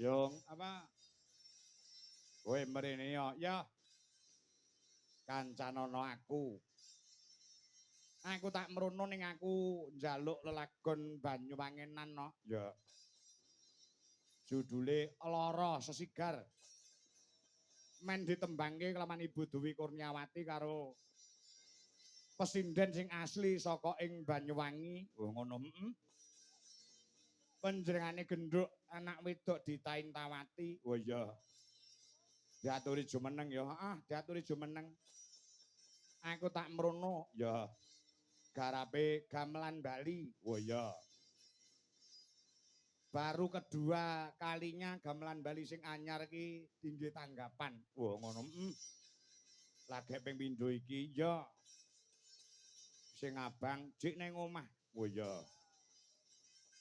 Jung, apa? Kowe mrene yo. Ya. Kancanana aku. Aku tak mrono ning aku njaluk lelagon Banyuwangenan no. Ya. Judule Lara Sesigar. Men ditembangke kelawan Ibu Dewi Kurniawati karo pesinden sing asli saka ing Banyuwangi. Oh ngono, heeh. Panjenengane genduk anak wedok Ditaing Tawati. Oh iya. Diaturi jumeneng ya, heeh, diaturi jumeneng. Aku tak mrono, ya. Garape gamelan Bali. Oh iya. Baru kedua kalinya gamelan Bali sing anyar iki tinggi tanggapan. Wah, ngono. Lagi ping pindho iki ya. Sing abang jik ning omah. Oh iya.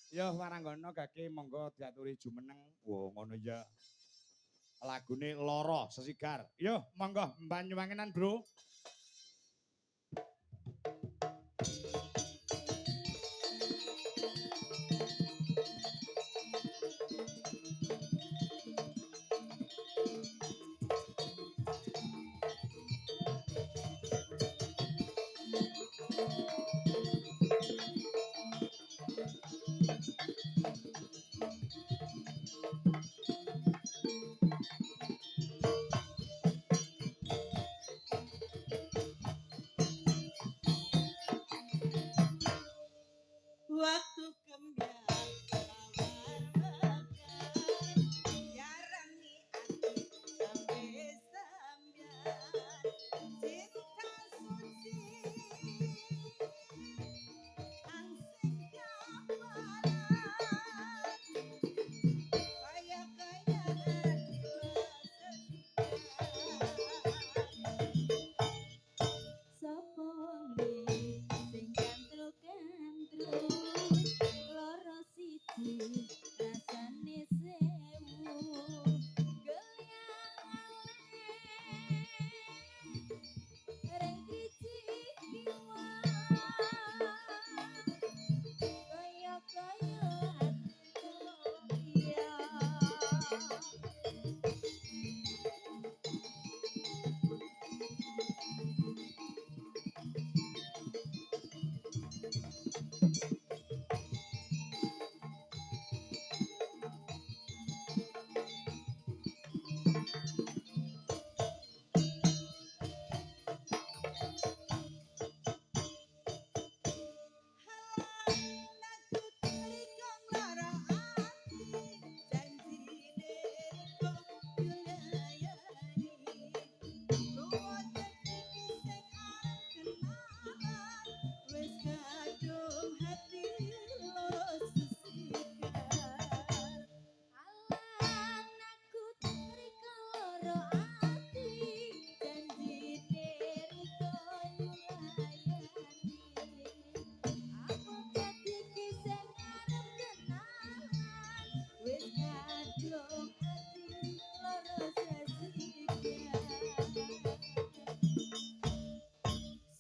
Ya waranggana gage monggo diaturi jumeneng. Wah, ngono ya. Lagune Lara Sesigar. Yo, monggo Banyuwangenan, Bro. Waktu kembiar tawar mekar Yarani ati sampai sambiar Cinta suci Angsing kapalan Kaya-kayaan Sapa wengi sing kantru-kantru lara siji rasane sewu geliang reng kriji kiwa kaya-kaya ati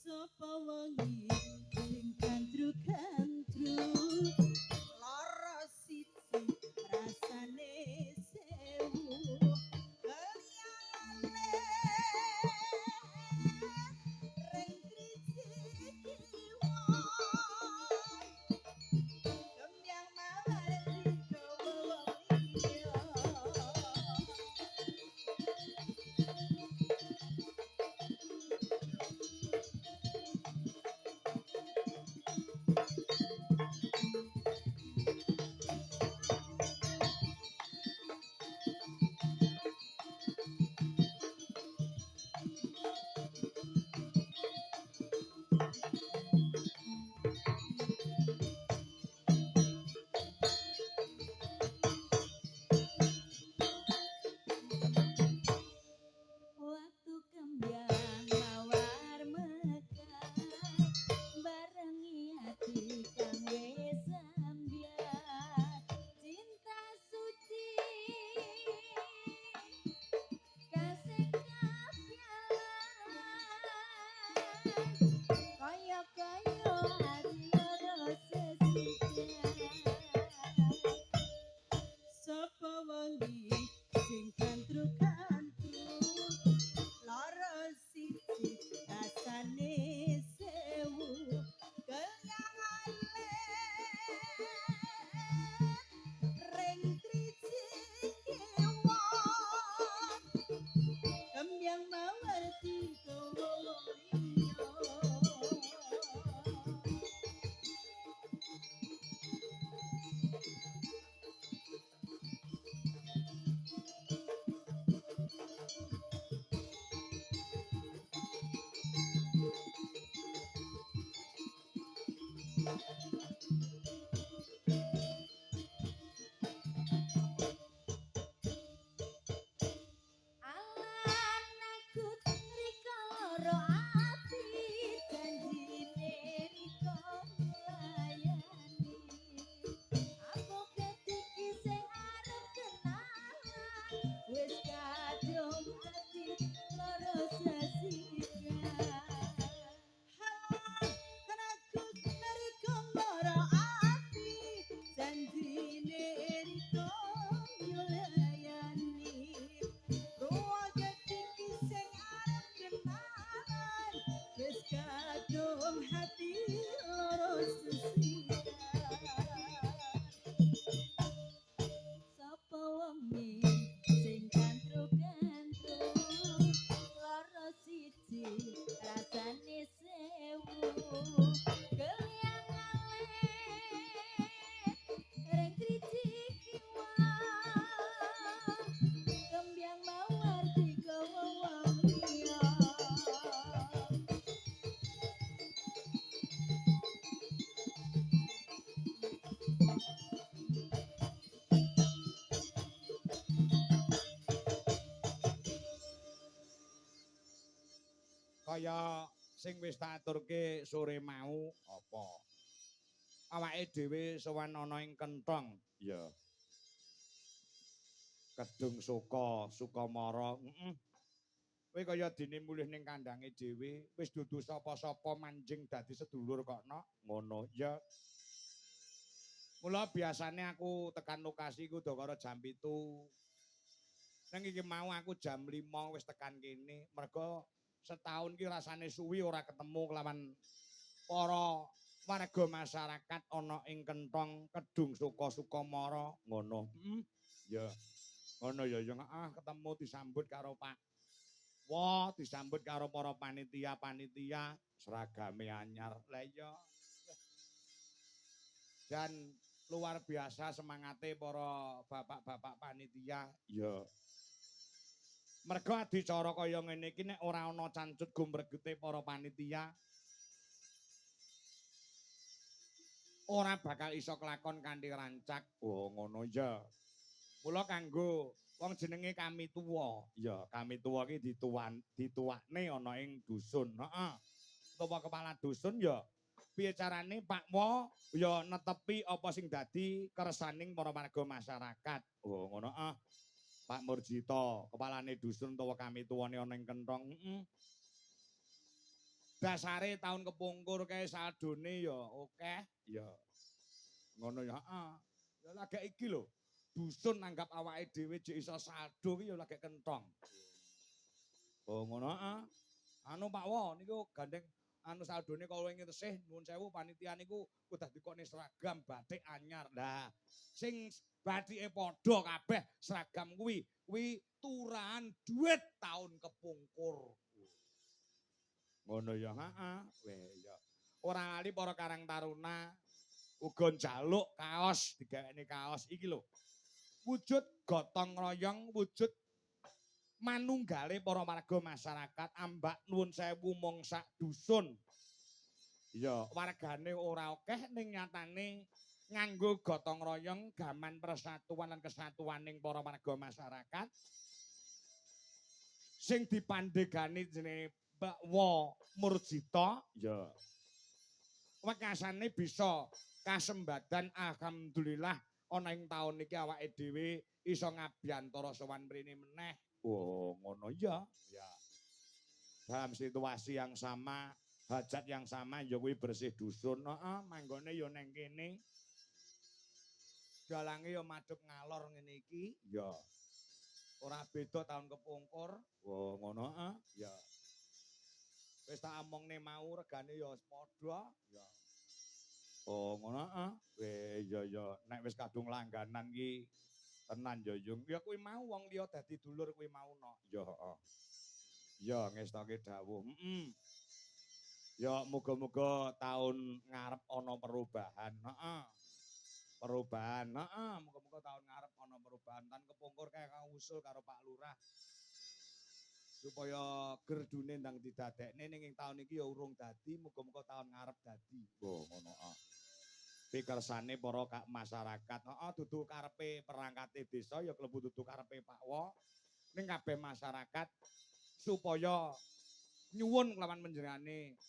Sapa wengi sing kantru-kantru lara siji rasane sewu kaya sing wis tak aturke sore mau apa? Awake dhewe sowan ana ing Kenthong. Iya. Kedung Suka, Sukamara. Kowe kaya dene mulih ning kandange dhewe, wis dudu sapa-sapa manjing dadi sedulur kok, Nok. Ngono, ya. Mula biasane aku tekan lokasi ku karo jam 7. Nang iki mau aku jam 5 wis tekan kene, merga setahun ki rasane suwi ora ketemu kelawan para warga masyarakat ana ing Kenthong, Kedung Suka, Sukamara. Ngono. Ya. Ngono ya, ya ketemu disambut karo Pak. Wah, disambut karo para panitia-panitia, seragame anyar. Lah iya. Dan luar biasa semangate para bapak-bapak panitia. Iya. Mergo adicara kaya ngene iki nek ora ana cancut gumregete para panitia, ora bakal iso kelakon kanthi rancak. Oh, ngono ya. Mula kanggo wong jenenge kami tuwa. Ya, kami tuwa ki dituwakne ana ing dusun. Heeh. Utawa kepala dusun ya piye carane Pak Mo ya netepi apa sing dadi kersaning para warga masyarakat. Oh, ngono Pak Murjito, kepalane dusun utawa kami tuwane ana ing Kenthong. Dasare tahun kepungkur kae saldone ya akeh. Ya. Ngono ya, heeh. Ya lagek iki lho. Dusun anggap awake dhewe jek iso saldo ki ya lagi Kenthong. Oh ngono Anu Pak Wo niku gandeng anu saldone kula ingin tesih nuwun sewu panitia niku kudu dikone seragam batik anyar. Lah sing batike padha kabeh seragam kuwi turahan duit tahun kepungkur. Ngono ya, heeh. Weh ya. Ora lali para Karang Taruna uga njaluk kaos, digawekne kaos iki lho. Wujud gotong royong, wujud manunggale para warga masyarakat ambak nuwun sewu mung sak dusun. Iya, wargane ora akeh ning nyatane nganggo gotong royong gaman persatuan lan kesatuaning para warga masyarakat sing dipandhegani jenenge Mbak Wo Murjito. Iya. Wekasane bisa kasembadan alhamdulillah ana ing taun iki awake dhewe iso ngabyantara sowan mrene meneh. Oh, ngono ya. Ya. Dalam situasi yang sama, hajat yang sama ya kuwi bersih dusun. Heeh, manggone ya neng kene. Dalange ya madhep ngalor ngene iki. Ya. Ora beda taun kepungkur. Oh, ngono Ya. Wis tak omongne mau regane ya padha. Ya. Oh, ngono iya ya, nek wis kadung langganan ki tenan ya Yung. Ya kuwi mau wong liya dadi dulur kuwi mau no. Ya heeh. Ya ngestoke dawuh. Ya muga-muga taun ngarep ana perubahan. Heeh. Perubahan. Heeh, muga-muga taun ngarep ana perubahan. Tan kepungkur kae usul karo Pak Lurah. Supaya gerdune ndang didadekne ning taun iki ya urung dadi, muga-muga taun ngarep dadi. Oh, ngono pikersane para masyarakat. Dudu karepe perangkate desa ya klebu dudu karepe Pak Wo. Ning kabeh masyarakat supaya nyuwun kelawan panjenengane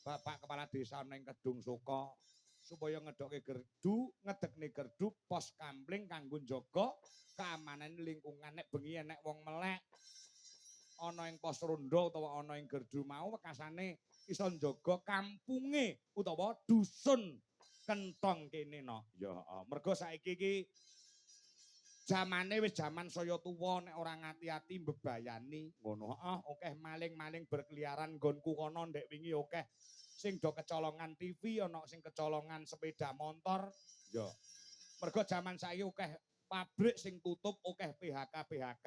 Bapak Kepala Desa ning Kedung Suka supaya ngedokke gerdu, ngedekne gerdu pos kampling kanggo njaga keamanan lingkungan nek bengi nek wong melek ana ing pos rondo utawa ana ing gerdu mau wekasane iso njaga kampunge utawa dusun Kenthong kene no. Ya, mergo saiki iki jamane wis jaman saya tuwa nek ora ngati-ati mbebayani. Ngono, akeh maling-maling berkeliaran nggonku kono ndek wingi akeh sing do kecolongan TV, ana sing kecolongan sepeda motor. Ya. Mergo jaman saiki akeh pabrik sing tutup, akeh PHK.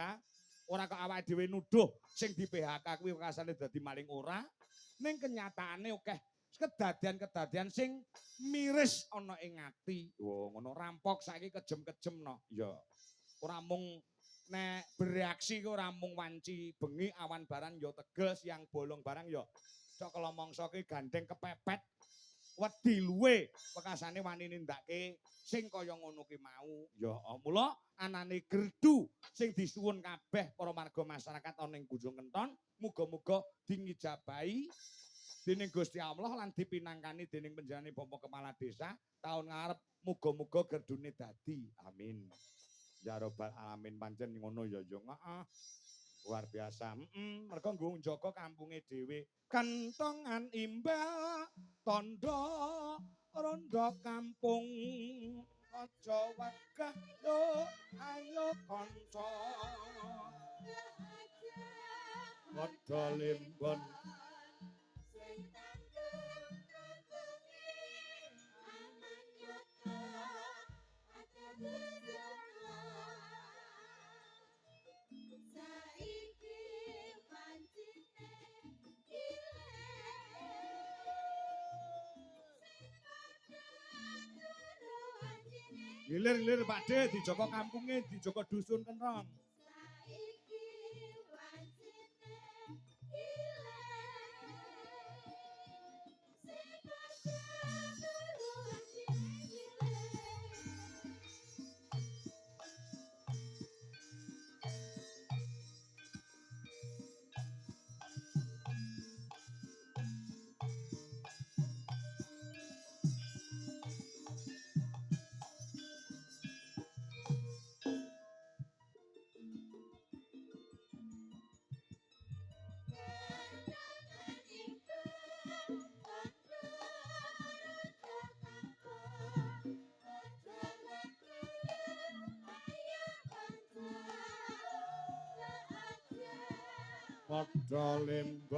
Ora kok awake dhewe nuduh sing di PHK kuwi kasane dadi maling ora. Ning kenyataane akeh kedadian-kedadian sing miris ana ing ati. Wah, ngono rampok saiki kejem-kejem no. Ya. Ora mung nek bereaksi ku ora mung wanci bengi awan barang ya teges yang bolong barang ya cok kelomongso ki gandeng kepepet wedi luwe pekasane wani nindakake sing kaya ngono ki mau. Ya mula anane gerdu sing disuwun kabeh para marga masyarakat ana ing Gunung Kenton muga-muga dingijabahi dening Gusti Allah lan dipinangkani dening panjenengane Bapak Kepala Desa taun ngarep muga-muga gerdune dadi. Amin. Ya Rabbal alamin pancen ngono ya yo. Heeh. Luar biasa. Mergo nggo njaga kampunge dhewe. Kentongan imbal tondo rondo kampung aja wegah yo ayo kanca padha lembon Gilir-gilir Pakde dijaga kampunge, dijaga dusun Kenton. Padha lembon